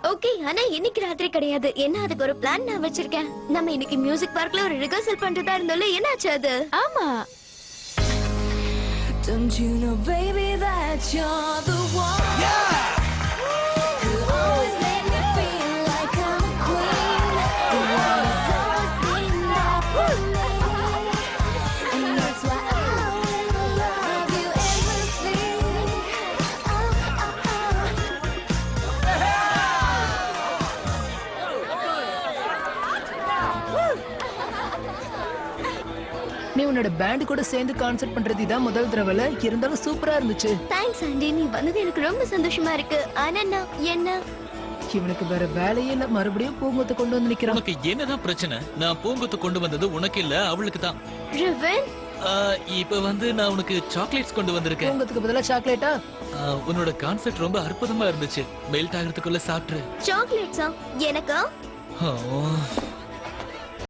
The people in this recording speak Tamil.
ஓகே, ஆனா இன்னைக்கு ராத்திரி கிடையாது. என்ன, அதுக்கு ஒரு பிளான் நான் வச்சிருக்கேன். நம்ம இன்னைக்கு மியூசிக் பார்க்ல ஒரு ரிஹர்சல் பண்றதா இருந்தோம்ல, என்னாச்சு அது? ஆமா. Don't you know baby that you're the one? Yeah. You always make me feel like I'm a queen. The one who's always been there for me. And that's why I will love you endlessly. நீ உன்னோட பேண்ட் கூட சேர்ந்து கான்சர்ட் பண்றது இதான் முதல் தடவை. இருந்தாலும் சூப்பரா இருந்துச்சு. தேங்க்ஸ் ஆண்டி, நீ வந்தது எனக்கு ரொம்ப சந்தோஷமா இருக்கு. ஆனா என்ன இவனுக்கு வேற வேலையே இல்ல, மறுபடியும் பூங்கொத்து கொண்டு வந்து நிக்கிறான். உனக்கு என்னதான் பிரச்சனை? நான் பூங்கொத்து கொண்டு வந்தது உனக்கு இல்ல, அவளுக்கு தான். ரிவன், இப்ப நான் உனக்கு சாக்லேட்ஸ் கொண்டு வந்திருக்கேன். பூங்கொத்துக்கு பதிலா சாக்லேட்டா? உன்னோட கான்செப்ட் ரொம்ப அற்புதமா இருந்துச்சு. மெல்ட் ஆகிறதுக்குள்ள சாப்பிட்டு. சாக்லேட்ஸா? எனக்கா?